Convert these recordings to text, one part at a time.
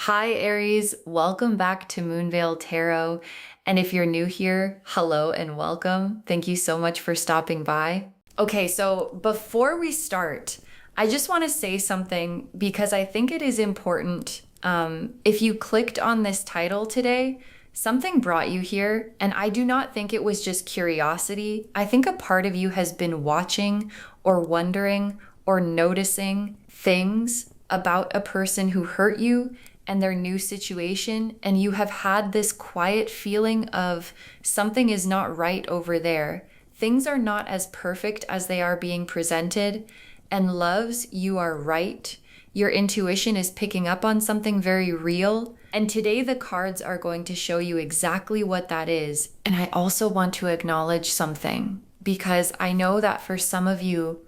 Hi, Aries. Welcome back to Moonveil Tarot. And if you're new here, hello and welcome. Thank you so much for stopping by. Okay, so before we start, I just want to say something because I think it is important. If you clicked on this title today, something brought you here, and I do not think it was just curiosity. I think a part of you has been watching or wondering or noticing things about a person who hurt you and their new situation, and you have had this quiet feeling of something is not right over there. Things are not as perfect as they are being presented. And loves, you are right. Your intuition is picking up on something very real. And today the cards are going to show you exactly what that is. And I also want to acknowledge something because I know that for some of you,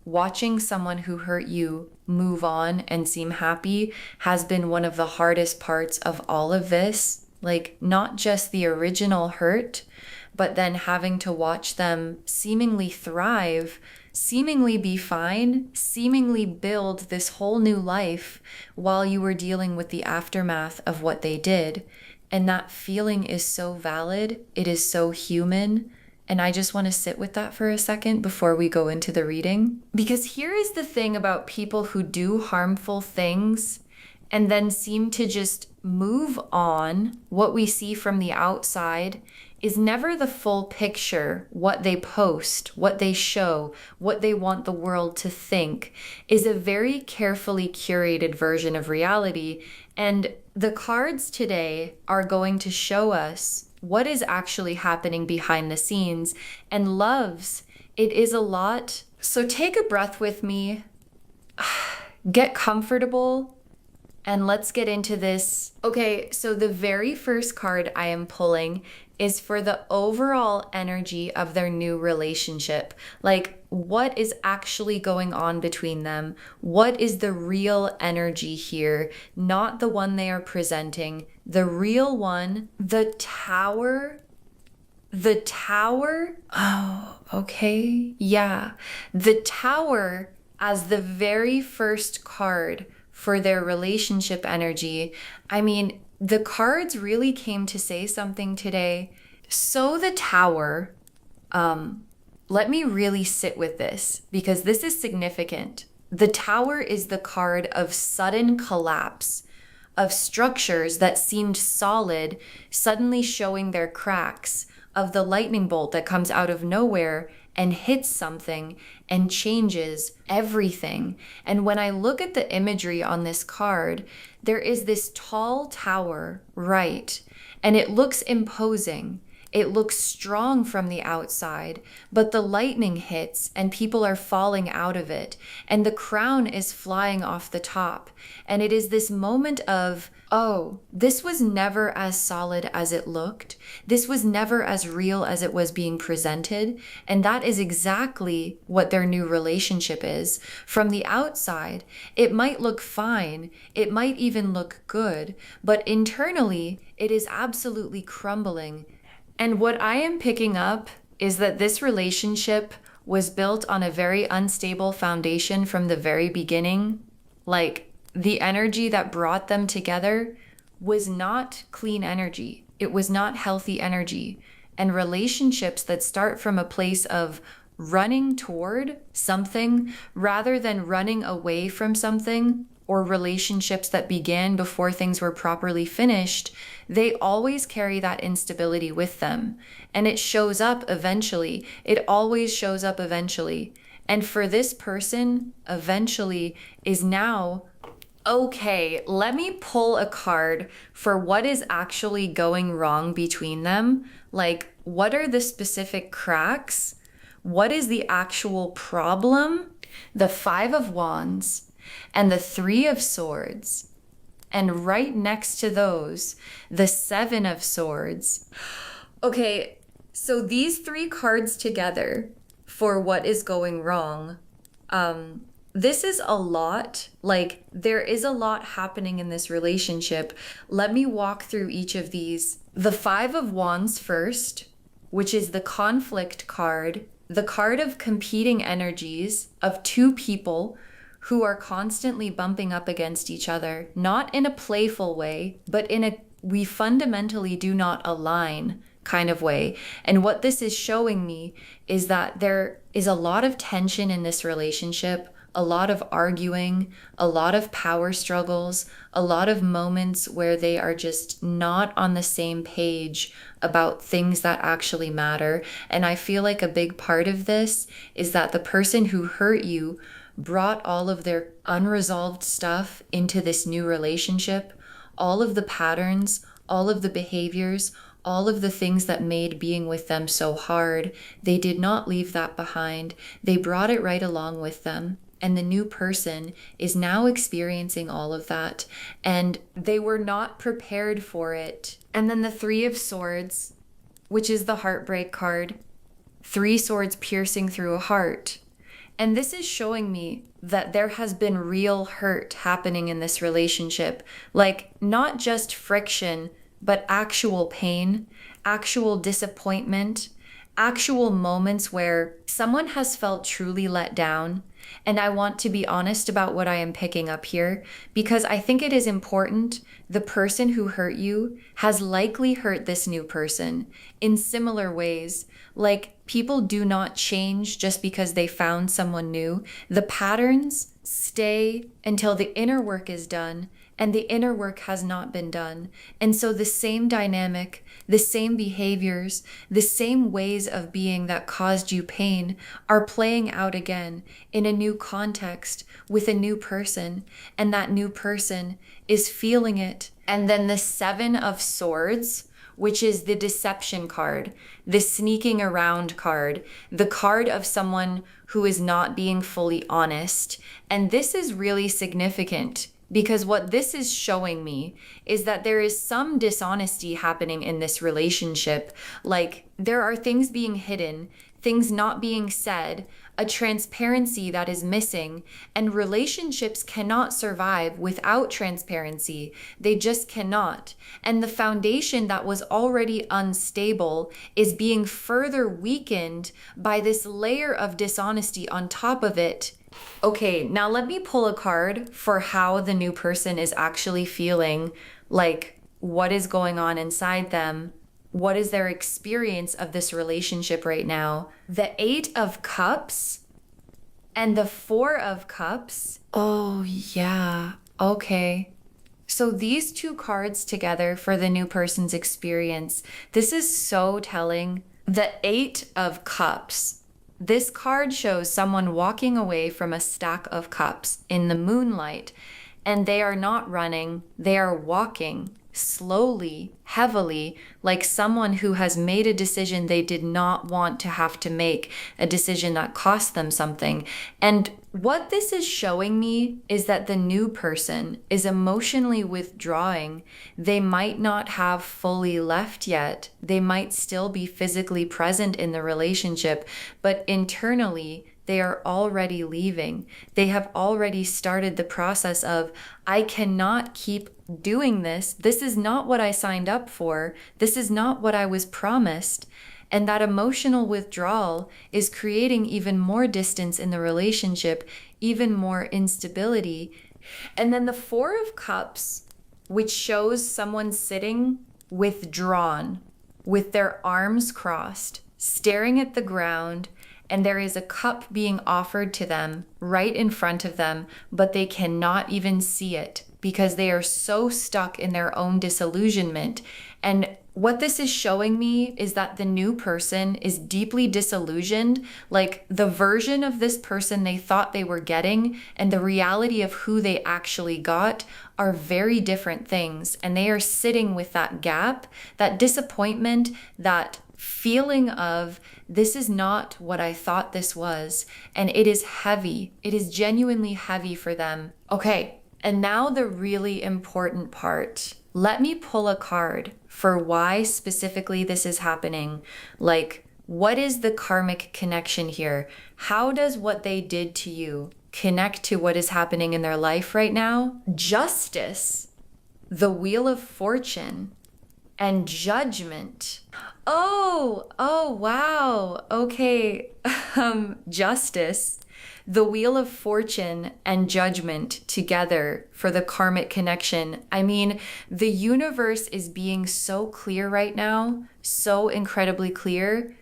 watching someone who hurt you move on and seem happy has been one of the hardest parts of all of this. Like, not just the original hurt, but then having to watch them seemingly thrive, seemingly be fine, seemingly build this whole new life while you were dealing with the aftermath of what they did. And that feeling is so valid. It is so human. And I just want to sit with that for a second before we go into the reading. Because here is the thing about people who do harmful things and then seem to just move on. What we see from the outside is never the full picture. What they post, what they show, what they want the world to think is a very carefully curated version of reality. And the cards today are going to show us what is actually happening behind the scenes. And loves, it is a lot. So take a breath with me, get comfortable, and let's get into this. Okay, so the very first card I am pulling is for the overall energy of their new relationship. Like, what is actually going on between them? What is the real energy here? Not the one they are presenting. The real one, the Tower. The Tower? Oh, okay. Yeah. The Tower as the very first card for their relationship energy. I mean, the cards really came to say something today. So the Tower, let me really sit with this because this is significant. The Tower is the card of sudden collapse, of structures that seemed solid suddenly showing their cracks, of the lightning bolt that comes out of nowhere and hits something and changes everything. And when I look at the imagery on this card, there is this tall tower, right? And it looks imposing. It looks strong from the outside, but the lightning hits and people are falling out of it, and the crown is flying off the top. And it is this moment of, oh, this was never as solid as it looked. This was never as real as it was being presented. And that is exactly what their new relationship is. From the outside, it might look fine. It might even look good, but internally, it is absolutely crumbling. And what I am picking up is that this relationship was built on a very unstable foundation from the very beginning. Like, the energy that brought them together was not clean energy. It was not healthy energy. And relationships that start from a place of running toward something rather than running away from something, or relationships that began before things were properly finished, they always carry that instability with them. And it shows up eventually. It always shows up eventually. And for this person, eventually is now, okay, let me pull a card for what is actually going wrong between them. Like, what are the specific cracks? What is the actual problem? The Five of Wands and the Three of Swords. And right next to those, the Seven of Swords. Okay, so these three cards together for what is going wrong, this is a lot. Like, there is a lot happening in this relationship. Let me walk through each of these. The Five of Wands first, which is the conflict card, the card of competing energies of two people who are constantly bumping up against each other, not in a playful way, but in a we fundamentally do not align kind of way. And what this is showing me is that there is a lot of tension in this relationship, a lot of arguing, a lot of power struggles, a lot of moments where they are just not on the same page about things that actually matter. And I feel like a big part of this is that the person who hurt you brought all of their unresolved stuff into this new relationship, all of the patterns, all of the behaviors, all of the things that made being with them so hard. They did not leave that behind. They brought it right along with them. And the new person is now experiencing all of that. And they were not prepared for it. And then the Three of Swords, which is the heartbreak card. 3 swords piercing through a heart. And this is showing me that there has been real hurt happening in this relationship. Like, not just friction, but actual pain, actual disappointment, actual moments where someone has felt truly let down. And I want to be honest about what I am picking up here, because I think it is important. The person who hurt you has likely hurt this new person in similar ways. Like, people do not change just because they found someone new. The patterns stay until the inner work is done, and the inner work has not been done. And so the same dynamic, the same behaviors, the same ways of being that caused you pain are playing out again in a new context with a new person. And that new person is feeling it. And then the 7 of Swords, which is the deception card, the sneaking around card, the card of someone who is not being fully honest. And this is really significant, because what this is showing me is that there is some dishonesty happening in this relationship. Like, there are things being hidden, things not being said, a transparency that is missing, and relationships cannot survive without transparency. They just cannot. And the foundation that was already unstable is being further weakened by this layer of dishonesty on top of it. Okay, now let me pull a card for how the new person is actually feeling, like what is going on inside them. What is their experience of this relationship right now? The 8 of Cups and the 4 of Cups. Oh, yeah. Okay. So these 2 cards together for the new person's experience, this is so telling. The 8 of Cups. This card shows someone walking away from a stack of cups in the moonlight, and they are not running, they are walking slowly, heavily, like someone who has made a decision they did not want to have to make, a decision that cost them something. And what this is showing me is that the new person is emotionally withdrawing. They might not have fully left yet. They might still be physically present in the relationship, but internally, they are already leaving. They have already started the process of, I cannot keep doing this. This is not what I signed up for. This is not what I was promised. And that emotional withdrawal is creating even more distance in the relationship, even more instability. And then the 4 of Cups, which shows someone sitting withdrawn with their arms crossed, staring at the ground, and there is a cup being offered to them right in front of them, but they cannot even see it because they are so stuck in their own disillusionment. And what this is showing me is that the new person is deeply disillusioned. Like, the version of this person they thought they were getting and the reality of who they actually got are very different things. And they are sitting with that gap, that disappointment, that feeling of, this is not what I thought this was. And it is heavy. It is genuinely heavy for them. Okay, and now the really important part. Let me pull a card for why specifically this is happening. Like, what is the karmic connection here? How does what they did to you connect to what is happening in their life right now? Justice, the Wheel of Fortune, and Judgment. Oh, wow. Okay. Justice. The Wheel of Fortune and Judgment together for the karmic connection. I mean, the universe is being so clear right now, so incredibly clear.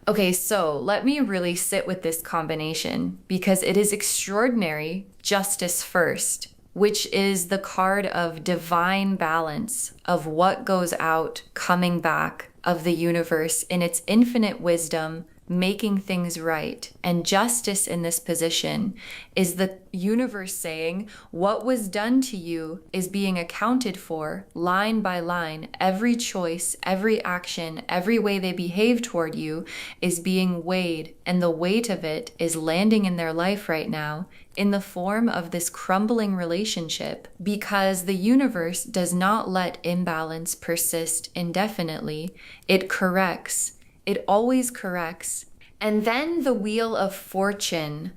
Okay, so let me really sit with this combination because it is extraordinary. Justice first, which is the card of divine balance, of what goes out, coming back, of the universe in its infinite wisdom, making things right. And justice in this position is the universe saying what was done to you is being accounted for line by line. Every choice, every action, every way they behave toward you is being weighed, and the weight of it is landing in their life right now in the form of this crumbling relationship, because the universe does not let imbalance persist indefinitely. It corrects. It always corrects. And then the Wheel of Fortune.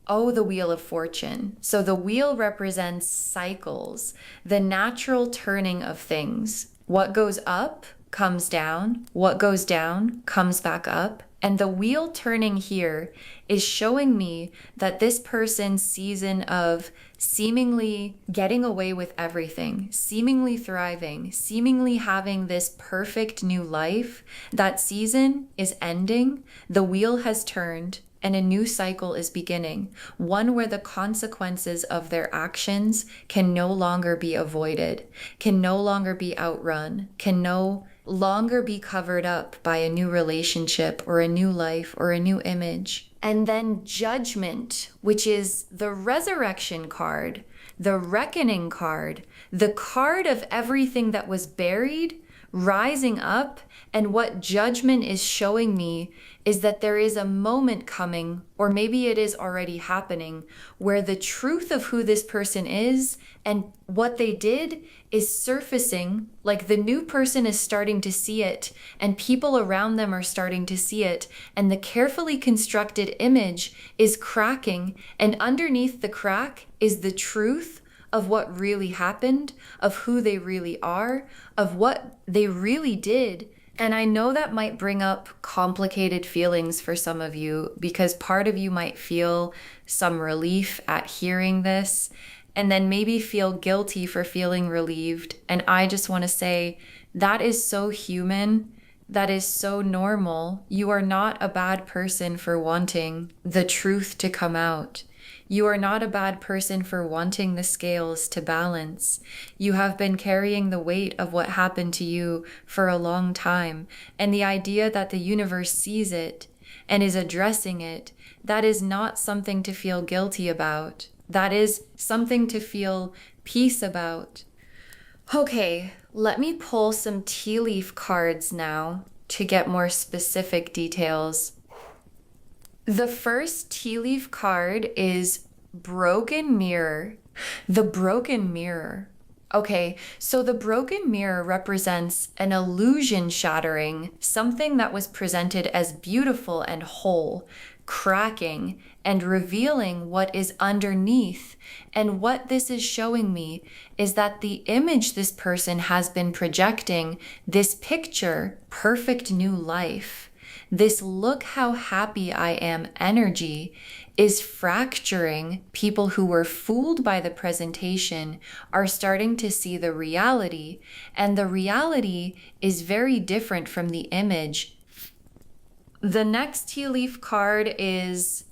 Oh, the Wheel of Fortune. So the wheel represents cycles, the natural turning of things. What goes up comes down. What goes down comes back up. And the wheel turning here is showing me that this person's season of seemingly getting away with everything, seemingly thriving, seemingly having this perfect new life, that season is ending. The wheel has turned and a new cycle is beginning, one where the consequences of their actions can no longer be avoided, can no longer be outrun, can no longer be covered up by a new relationship or a new life or a new image. And then Judgment, which is the resurrection card, the reckoning card, the card of everything that was buried, rising up. And what Judgment is showing me is that there is a moment coming, or maybe it is already happening, where the truth of who this person is and what they did is surfacing. Like the new person is starting to see it, and people around them are starting to see it, and the carefully constructed image is cracking, and underneath the crack is the truth of what really happened, of who they really are, of what they really did. And I know that might bring up complicated feelings for some of you, because part of you might feel some relief at hearing this, and then maybe feel guilty for feeling relieved. And I just want to say that is so human. That is so normal. You are not a bad person for wanting the truth to come out. You are not a bad person for wanting the scales to balance. You have been carrying the weight of what happened to you for a long time. And the idea that the universe sees it and is addressing it, that is not something to feel guilty about. That is something to feel peace about. Okay, let me pull some tea leaf cards now to get more specific details. The first tea leaf card is Broken Mirror. The Broken Mirror. Okay, so the broken mirror represents an illusion shattering, something that was presented as beautiful and whole, cracking and revealing what is underneath. And what this is showing me is that the image this person has been projecting, this picture, perfect new life, this look how happy I am energy, is fracturing. People who were fooled by the presentation are starting to see the reality, and the reality is very different from the image. The next tea leaf card is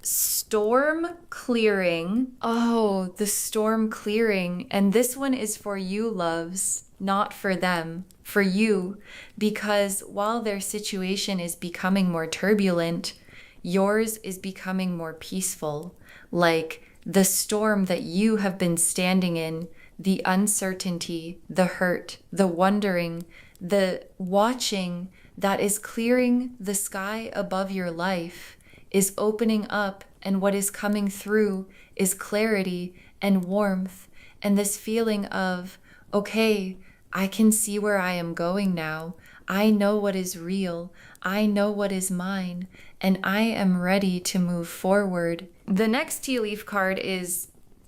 Storm Clearing. Oh, the storm clearing. And this one is for you, loves, not for them, for you, because while their situation is becoming more turbulent, yours is becoming more peaceful. Like the storm that you have been standing in, the uncertainty, the hurt, the wondering, the watching that is clearing the sky above your life, is opening up, and what is coming through is clarity and warmth and this feeling of, okay, I can see where I am going now. I know what is real. I know what is mine, and I am ready to move forward. The next tea leaf card is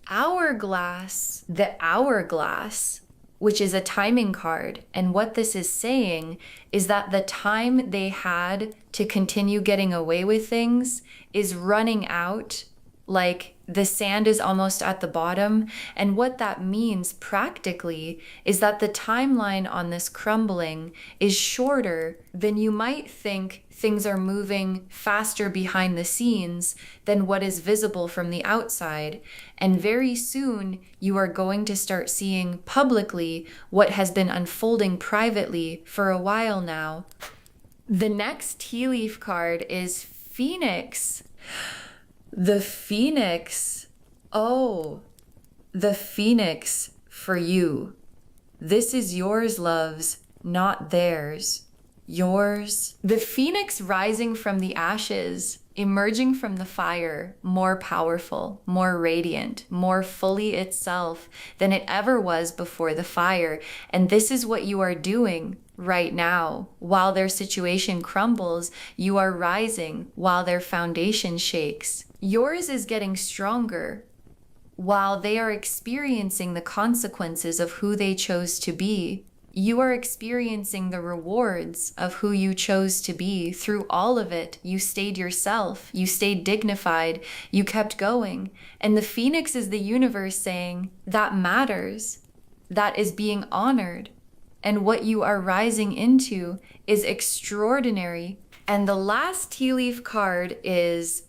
Hourglass. The Hourglass, which is a timing card. And what this is saying is that the time they had to continue getting away with things is running out like the sand is almost at the bottom. And what that means practically is that the timeline on this crumbling is shorter than you might think. Things are moving faster behind the scenes than what is visible from the outside. And very soon you are going to start seeing publicly what has been unfolding privately for a while now. The next tea leaf card is Phoenix. The Phoenix. Oh, the Phoenix for you. This is yours, loves, not theirs. Yours. The Phoenix rising from the ashes, emerging from the fire, more powerful, more radiant, more fully itself than it ever was before the fire. And this is what you are doing right now. While their situation crumbles, you are rising while their foundation shakes. Yours is getting stronger while they are experiencing the consequences of who they chose to be. You are experiencing the rewards of who you chose to be. Through all of it, you stayed yourself. You stayed dignified. You kept going. And the Phoenix is the universe saying, that matters. That is being honored. And what you are rising into is extraordinary. And the last tea leaf card is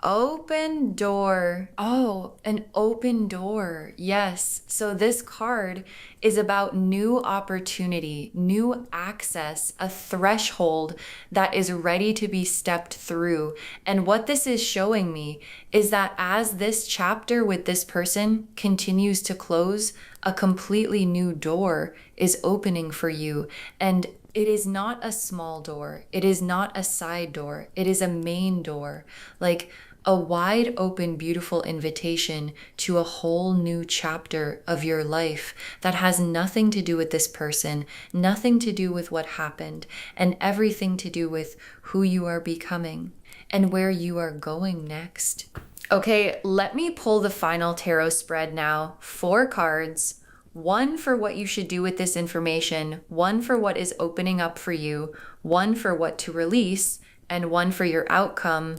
open door. Oh, an open door. Yes. So this card is about new opportunity, new access, a threshold that is ready to be stepped through. And what this is showing me is that as this chapter with this person continues to close, a completely new door is opening for you. And it is not a small door. It is not a side door. It is a main door. Like a wide open, beautiful invitation to a whole new chapter of your life that has nothing to do with this person, nothing to do with what happened, and everything to do with who you are becoming and where you are going next. Okay, let me pull the final tarot spread now. 4 cards. 1 for what you should do with this information, 1 for what is opening up for you, 1 for what to release, and 1 for your outcome.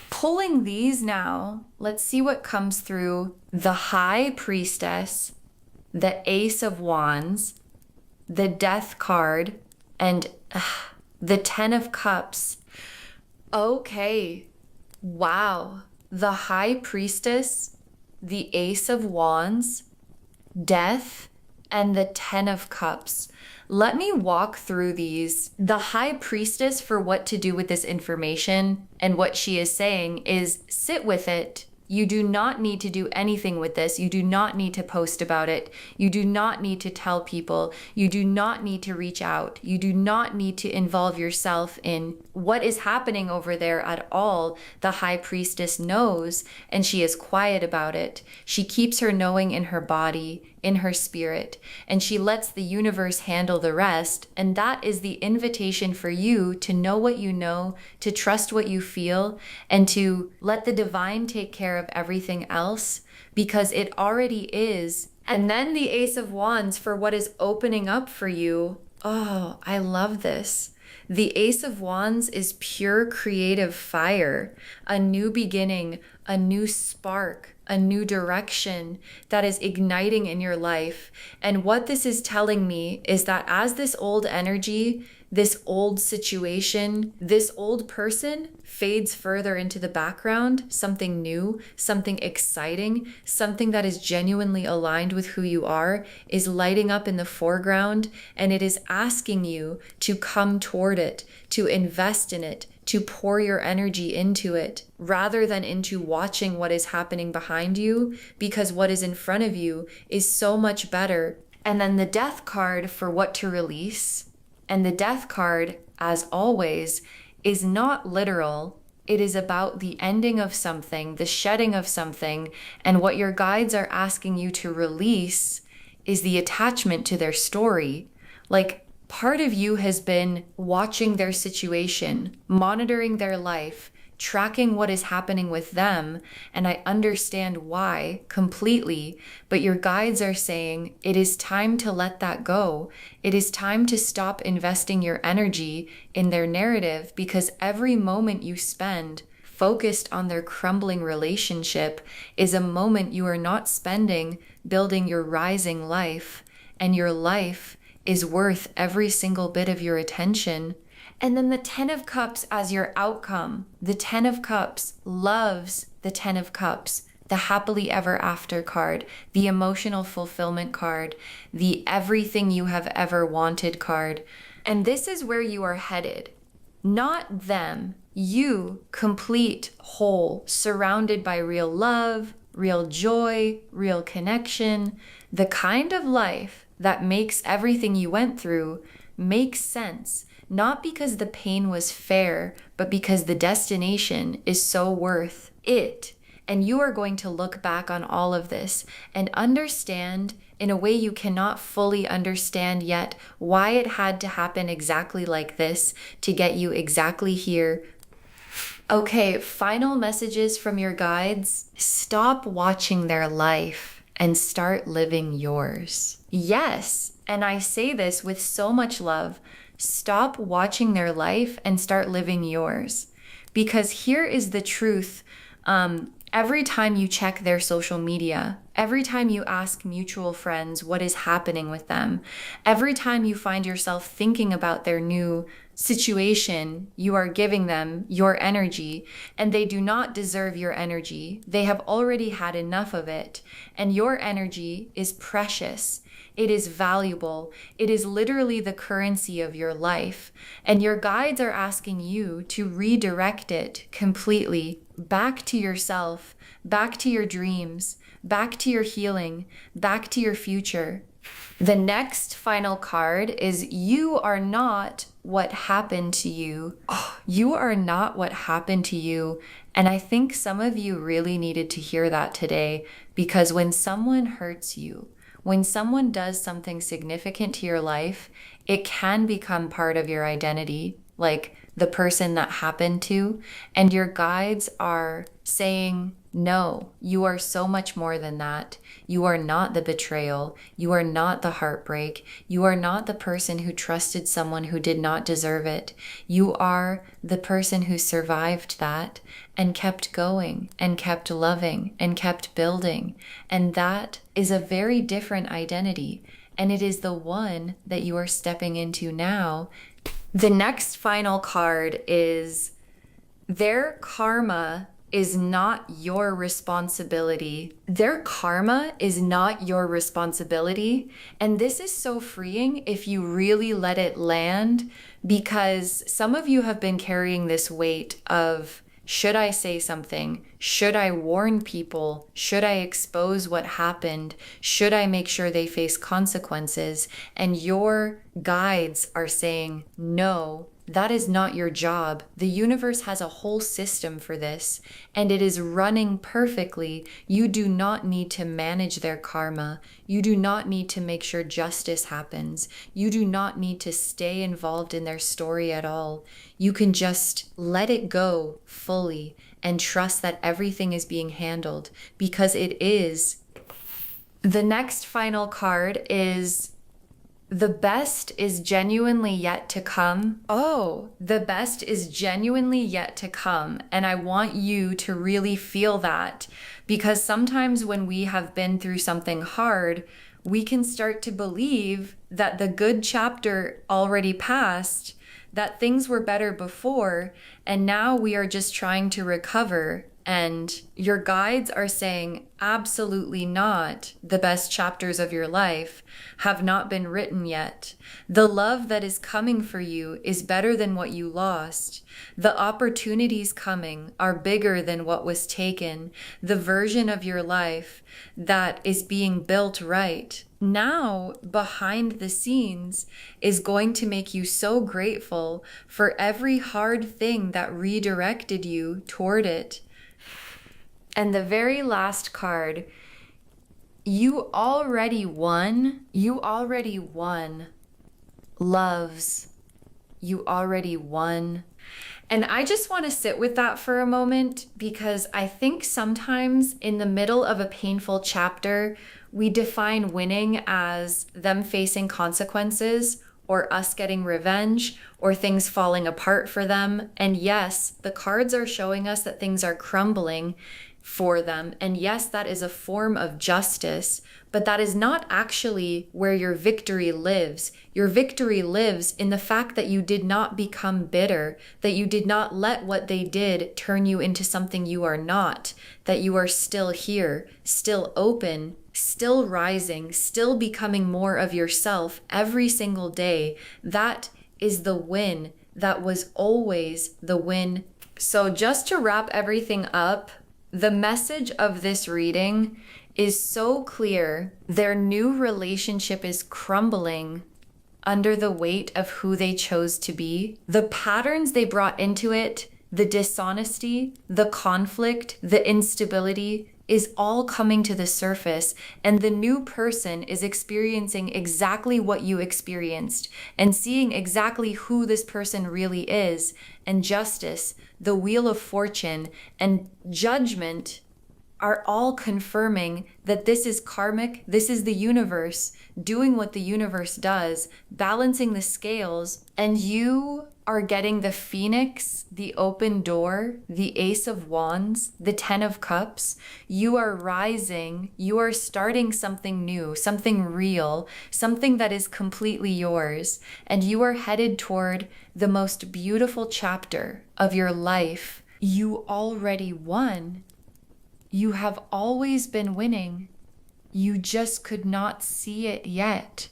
Pulling these now, let's see what comes through. The High Priestess, the Ace of Wands, the Death card, and the 10 of Cups. Okay, wow. The High Priestess, the Ace of Wands, Death, and the 10 of Cups. Let me walk through these. The High Priestess, for what to do with this information and what she is saying is sit with it. You do not need to do anything with this. You do not need to post about it. You do not need to tell people. You do not need to reach out. You do not need to involve yourself in what is happening over there at all. The High Priestess knows, and she is quiet about it. She keeps her knowing in her body, in her spirit, and she lets the universe handle the rest. And that is the invitation for you to know what you know, to trust what you feel, and to let the divine take care of everything else, because it already is. And then the Ace of Wands for what is opening up for you. Oh, I love this. The Ace of Wands is pure creative fire, a new beginning, a new spark, a new direction that is igniting in your life. And what this is telling me is that as this old energy, this old situation, this old person fades further into the background, something new, something exciting, something that is genuinely aligned with who you are is lighting up in the foreground, and it is asking you to come toward it, to invest in it, to pour your energy into it, rather than into watching what is happening behind you, because what is in front of you is so much better. And then the Death card for what to release. And the Death card, as always, is not literal. It is about the ending of something, the shedding of something, and what your guides are asking you to release is the attachment to their story. Like, part of you has been watching their situation, monitoring their life, tracking what is happening with them, and I understand why completely, but your guides are saying it is time to let that go. It is time to stop investing your energy in their narrative, because every moment you spend focused on their crumbling relationship is a moment you are not spending building your rising life, and your life is worth every single bit of your attention. And then the 10 of Cups as your outcome. The 10 of Cups loves the 10 of Cups, the happily ever after card, the emotional fulfillment card, the everything you have ever wanted card. And this is where you are headed. Not them. You, complete, whole, surrounded by real love, real joy, real connection, the kind of life that makes everything you went through make sense. Not because the pain was fair, but because the destination is so worth it. And you are going to look back on all of this and understand in a way you cannot fully understand yet why it had to happen exactly like this to get you exactly here. Okay, final messages from your guides. Stop watching their life and start living yours. Yes, and I say this with so much love. Stop watching their life and start living yours. Because here is the truth. Every time you check their social media, every time you ask mutual friends what is happening with them, every time you find yourself thinking about their new situation, you are giving them your energy, and they do not deserve your energy. They have already had enough of it, and your energy is precious. It is valuable. It is literally the currency of your life. And your guides are asking you to redirect it completely back to yourself, back to your dreams, back to your healing, back to your future. The next final card is you are not what happened to you. You are not what happened to you. And I think some of you really needed to hear that today, because when someone hurts you, when someone does something significant to your life, it can become part of your identity, like the person that happened to. And your guides are saying, no, you are so much more than that. You are not the betrayal. You are not the heartbreak. You are not the person who trusted someone who did not deserve it. You are the person who survived that and kept going and kept loving and kept building. And that is a very different identity. And it is the one that you are stepping into now. The next final card is their karma is not your responsibility. Their karma is not your responsibility. And this is so freeing if you really let it land, because some of you have been carrying this weight of, should I say something? Should I warn people? Should I expose what happened? Should I make sure they face consequences? And your guides are saying, no, that is not your job. The universe has a whole system for this, and it is running perfectly. You do not need to manage their karma. You do not need to make sure justice happens. You do not need to stay involved in their story at all. You can just let it go fully and trust that everything is being handled, because it is. The next final card is the best is genuinely yet to come. Oh, the best is genuinely yet to come. And I want you to really feel that, because sometimes when we have been through something hard, we can start to believe that the good chapter already passed, that things were better before, and now we are just trying to recover. And your guides are saying, absolutely not. The best chapters of your life have not been written yet. The love that is coming for you is better than what you lost. The opportunities coming are bigger than what was taken. The version of your life that is being built right now behind the scenes is going to make you so grateful for every hard thing that redirected you toward it. And the very last card, you already won. You already won. Loves. You already won. And I just want to sit with that for a moment, because I think sometimes in the middle of a painful chapter, we define winning as them facing consequences or us getting revenge or things falling apart for them. And yes, the cards are showing us that things are crumbling for them. And yes, that is a form of justice, but that is not actually where your victory lives. Your victory lives in the fact that you did not become bitter, that you did not let what they did turn you into something you are not, that you are still here, still open, still rising, still becoming more of yourself every single day. That is the win. That was always the win. So just to wrap everything up, the message of this reading is so clear. Their new relationship is crumbling under the weight of who they chose to be. The patterns they brought into it, the dishonesty, the conflict, the instability is all coming to the surface, and the new person is experiencing exactly what you experienced and seeing exactly who this person really is. And justice, the wheel of fortune, and judgment are all confirming that this is karmic, this is the universe doing what the universe does, balancing the scales, and you are getting the Phoenix, the open door, the Ace of Wands, the Ten of Cups. You are rising, you are starting something new, something real, something that is completely yours, and you are headed toward the most beautiful chapter of your life. You already won. You have always been winning. You just could not see it yet.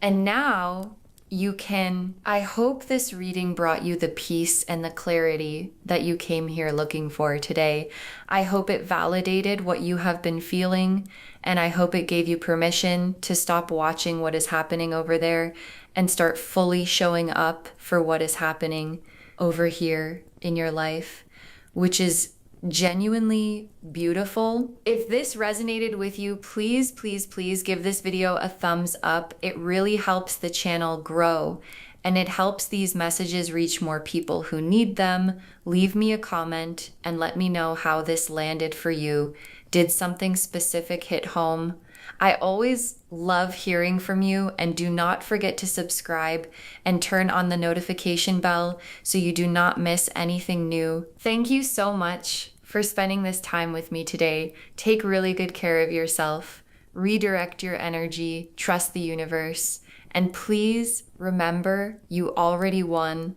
And now you can. I hope this reading brought you the peace and the clarity that you came here looking for today. I hope it validated what you have been feeling, and I hope it gave you permission to stop watching what is happening over there and start fully showing up for what is happening over here in your life, which is genuinely beautiful. If this resonated with you, please, please, please give this video a thumbs up. It really helps the channel grow, and it helps these messages reach more people who need them. Leave me a comment and let me know how this landed for you. Did something specific hit home? I always love hearing from you, and do not forget to subscribe and turn on the notification bell so you do not miss anything new. Thank you so much for spending this time with me today. Take really good care of yourself, redirect your energy, trust the universe, and please remember you already won.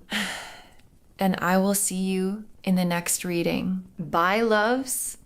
And I will see you in the next reading. Bye, loves.